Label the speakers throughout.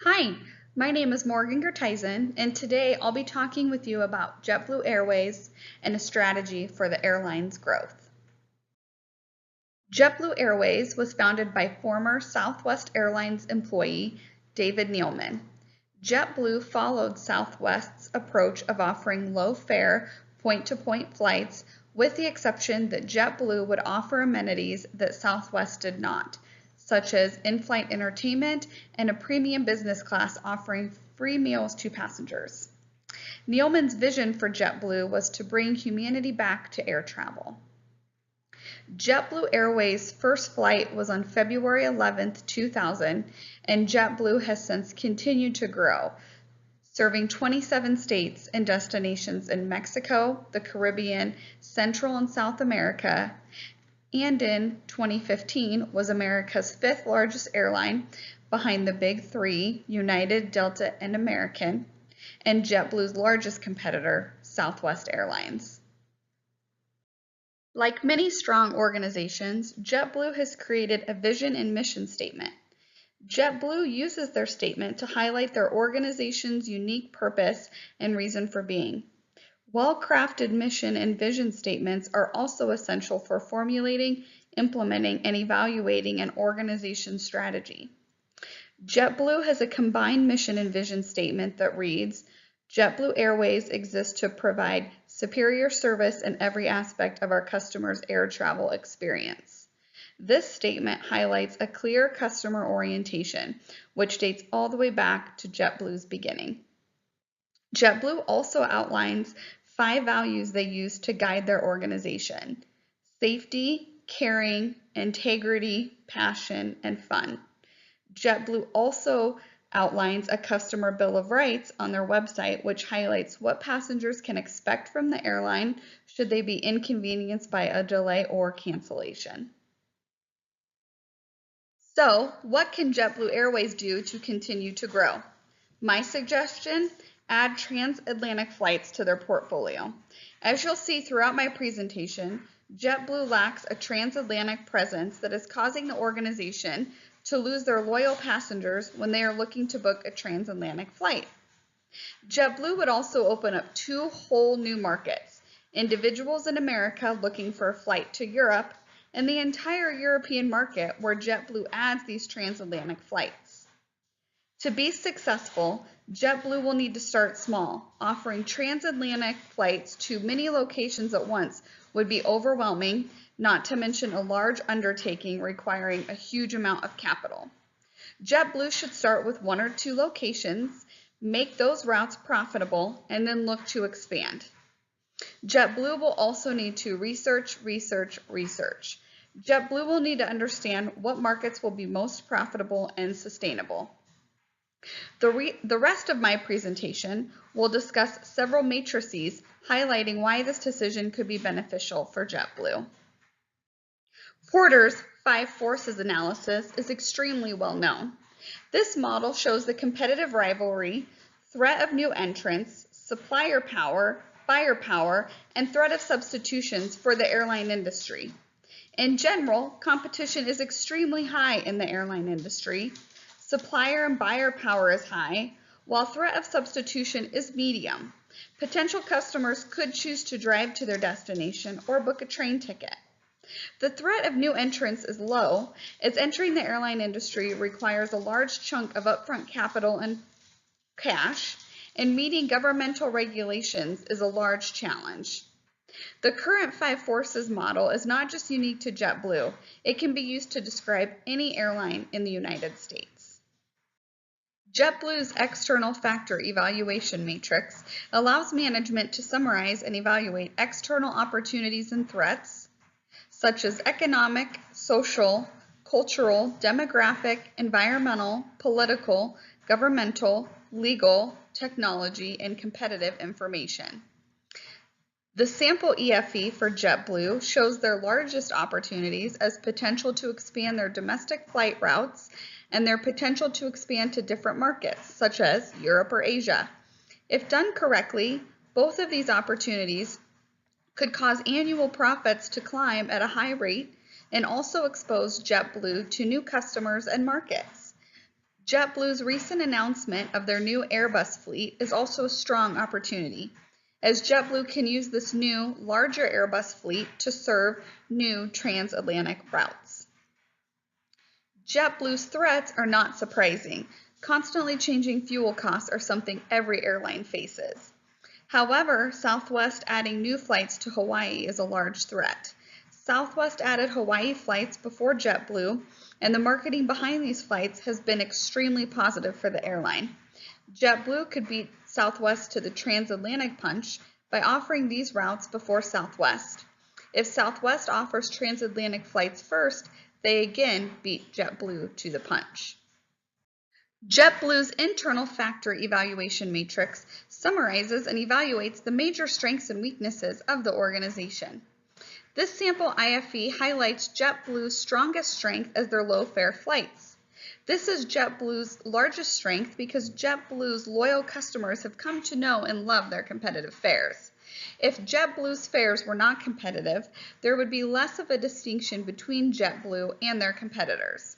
Speaker 1: Hi, my name is Morgan Gerteisen, and today I'll be talking with you about JetBlue Airways and a strategy for the airline's growth. JetBlue Airways was founded by former Southwest Airlines employee David Nealman. JetBlue followed Southwest's approach of offering low-fare, point-to-point flights, with the exception that JetBlue would offer amenities that Southwest did not, such as in-flight entertainment and a premium business class offering free meals to passengers. Nealman's vision for JetBlue was to bring humanity back to air travel. JetBlue Airways' first flight was on February 11, 2000, and JetBlue has since continued to grow, serving 27 states and destinations in Mexico, the Caribbean, Central and South America, and in 2015 was America's fifth largest airline behind the big three, United, Delta, and American, and JetBlue's largest competitor, Southwest Airlines. Like many strong organizations, JetBlue has created a vision and mission statement. JetBlue uses their statement to highlight their organization's unique purpose and reason for being. Well-crafted mission and vision statements are also essential for formulating, implementing, and evaluating an organization's strategy. JetBlue has a combined mission and vision statement that reads, JetBlue Airways exists to provide superior service in every aspect of our customers' air travel experience. This statement highlights a clear customer orientation, which dates all the way back to JetBlue's beginning. JetBlue also outlines 5 values they use to guide their organization: safety, caring, integrity, passion, and fun. JetBlue also outlines a customer bill of rights on their website, which highlights what passengers can expect from the airline should they be inconvenienced by a delay or cancellation. So, what can JetBlue Airways do to continue to grow? My suggestion: add transatlantic flights to their portfolio. As you'll see throughout my presentation, JetBlue lacks a transatlantic presence that is causing the organization to lose their loyal passengers when they are looking to book a transatlantic flight. JetBlue would also open up 2 whole new markets: individuals in America looking for a flight to Europe, and the entire European market where JetBlue adds these transatlantic flights. To be successful, JetBlue will need to start small. Offering transatlantic flights to many locations at once would be overwhelming, not to mention a large undertaking requiring a huge amount of capital. JetBlue should start with 1 or 2 locations, make those routes profitable, and then look to expand. JetBlue will also need to research. JetBlue will need to understand what markets will be most profitable and sustainable. The rest of my presentation will discuss several matrices highlighting why this decision could be beneficial for JetBlue. Porter's 5 forces analysis is extremely well known. This model shows the competitive rivalry, threat of new entrants, supplier power, buyer power, and threat of substitutions for the airline industry. In general, competition is extremely high in the airline industry. Supplier and buyer power is high, while threat of substitution is medium. Potential customers could choose to drive to their destination or book a train ticket. The threat of new entrants is low, as entering the airline industry requires a large chunk of upfront capital and cash, and meeting governmental regulations is a large challenge. The current 5 forces model is not just unique to JetBlue, it can be used to describe any airline in the United States. JetBlue's external factor evaluation matrix allows management to summarize and evaluate external opportunities and threats, such as economic, social, cultural, demographic, environmental, political, governmental, legal, technology, and competitive information. The sample EFE for JetBlue shows their largest opportunities as potential to expand their domestic flight routes and their potential to expand to different markets, such as Europe or Asia. If done correctly, both of these opportunities could cause annual profits to climb at a high rate and also expose JetBlue to new customers and markets. JetBlue's recent announcement of their new Airbus fleet is also a strong opportunity, as JetBlue can use this new, larger Airbus fleet to serve new transatlantic routes. JetBlue's threats are not surprising. Constantly changing fuel costs are something every airline faces. However, Southwest adding new flights to Hawaii is a large threat. Southwest added Hawaii flights before JetBlue, and the marketing behind these flights has been extremely positive for the airline. JetBlue could beat Southwest to the transatlantic punch by offering these routes before Southwest. If Southwest offers transatlantic flights first, they again beat JetBlue to the punch. JetBlue's internal factor evaluation matrix summarizes and evaluates the major strengths and weaknesses of the organization. This sample IFE highlights JetBlue's strongest strength as their low-fare flights. This is JetBlue's largest strength because JetBlue's loyal customers have come to know and love their competitive fares. If JetBlue's fares were not competitive, there would be less of a distinction between JetBlue and their competitors.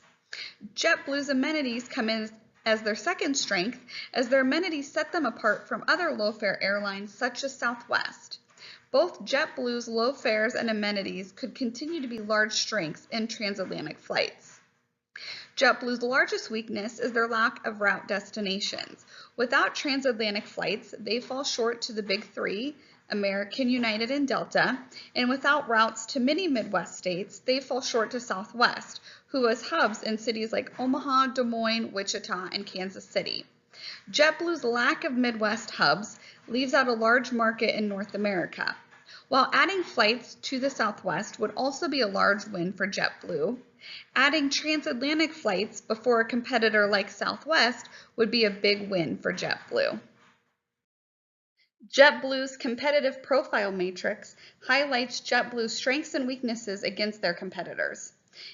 Speaker 1: JetBlue's amenities come in as their second strength, as their amenities set them apart from other low-fare airlines such as Southwest. Both JetBlue's low fares and amenities could continue to be large strengths in transatlantic flights. JetBlue's largest weakness is their lack of route destinations. Without transatlantic flights, they fall short to the big three, American, United, and Delta, and without routes to many Midwest states, they fall short to Southwest, who has hubs in cities like Omaha, Des Moines, Wichita, and Kansas City. JetBlue's lack of Midwest hubs leaves out a large market in North America. While adding flights to the Southwest would also be a large win for JetBlue, adding transatlantic flights before a competitor like Southwest would be a big win for JetBlue. JetBlue's competitive profile matrix highlights JetBlue's strengths and weaknesses against their competitors.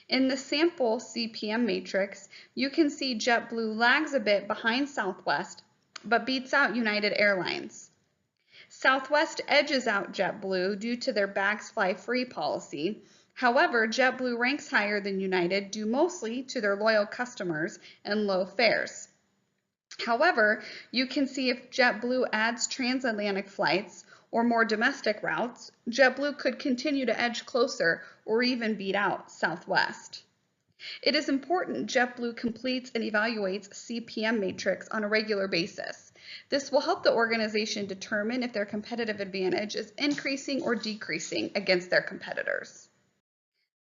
Speaker 1: In the sample CPM matrix, you can see JetBlue lags a bit behind Southwest, but beats out United Airlines. Southwest edges out JetBlue due to their bags fly free policy. However, JetBlue ranks higher than United due mostly to their loyal customers and low fares. However, you can see if JetBlue adds transatlantic flights or more domestic routes, JetBlue could continue to edge closer or even beat out Southwest. It is important JetBlue completes and evaluates CPM matrix on a regular basis. This will help the organization determine if their competitive advantage is increasing or decreasing against their competitors.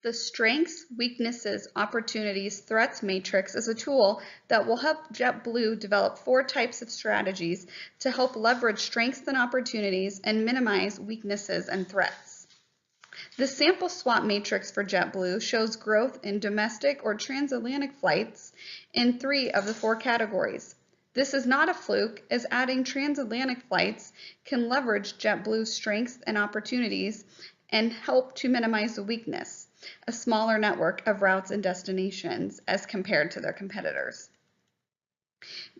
Speaker 1: The Strengths, Weaknesses, Opportunities, Threats matrix is a tool that will help JetBlue develop 4 types of strategies to help leverage strengths and opportunities and minimize weaknesses and threats. The sample SWOT matrix for JetBlue shows growth in domestic or transatlantic flights in 3 of the 4 categories. This is not a fluke, as adding transatlantic flights can leverage JetBlue's strengths and opportunities and help to minimize the weakness, a smaller network of routes and destinations as compared to their competitors.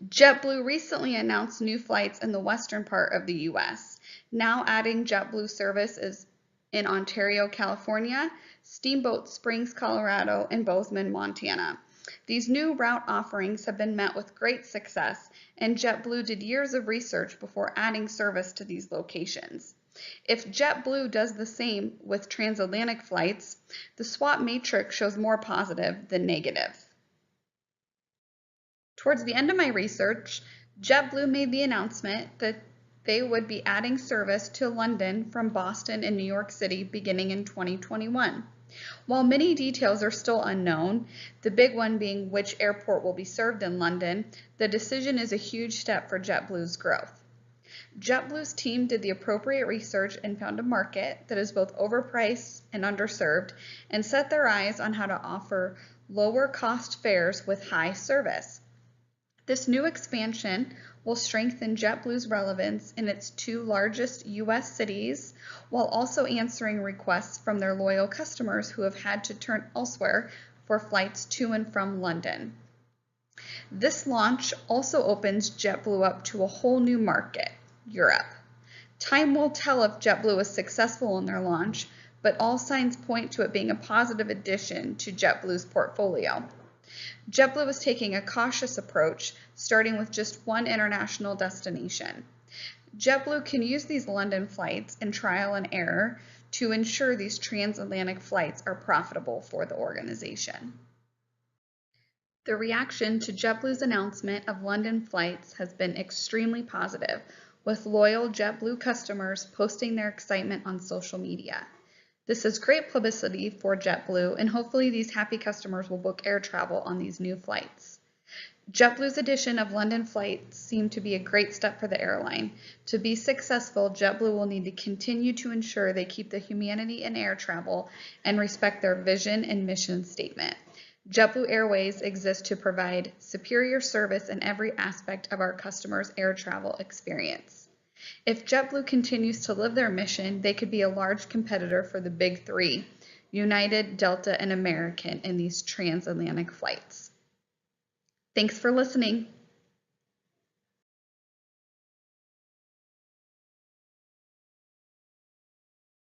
Speaker 1: JetBlue recently announced new flights in the western part of the U.S., now adding JetBlue services in Ontario, California, Steamboat Springs, Colorado, and Bozeman, Montana. These new route offerings have been met with great success, and JetBlue did years of research before adding service to these locations. If JetBlue does the same with transatlantic flights, the SWOT matrix shows more positive than negative. Towards the end of my research, JetBlue made the announcement that they would be adding service to London from Boston and New York City beginning in 2021. While many details are still unknown, the big one being which airport will be served in London, the decision is a huge step for JetBlue's growth. JetBlue's team did the appropriate research and found a market that is both overpriced and underserved, and set their eyes on how to offer lower cost fares with high service. This new expansion will strengthen JetBlue's relevance in its 2 largest U.S. cities, while also answering requests from their loyal customers who have had to turn elsewhere for flights to and from London. This launch also opens JetBlue up to a whole new market, Europe. Time will tell if JetBlue is successful in their launch, but all signs point to it being a positive addition to JetBlue's portfolio. JetBlue is taking a cautious approach, starting with just one international destination. JetBlue can use these London flights in trial and error to ensure these transatlantic flights are profitable for the organization. The reaction to JetBlue's announcement of London flights has been extremely positive, with loyal JetBlue customers posting their excitement on social media. This is great publicity for JetBlue, and hopefully these happy customers will book air travel on these new flights. JetBlue's addition of London flights seemed to be a great step for the airline. To be successful, JetBlue will need to continue to ensure they keep the humanity in air travel and respect their vision and mission statement. JetBlue Airways exists to provide superior service in every aspect of our customers' air travel experience. If JetBlue continues to live their mission, they could be a large competitor for the big three, United, Delta, and American, in these transatlantic flights. Thanks for listening.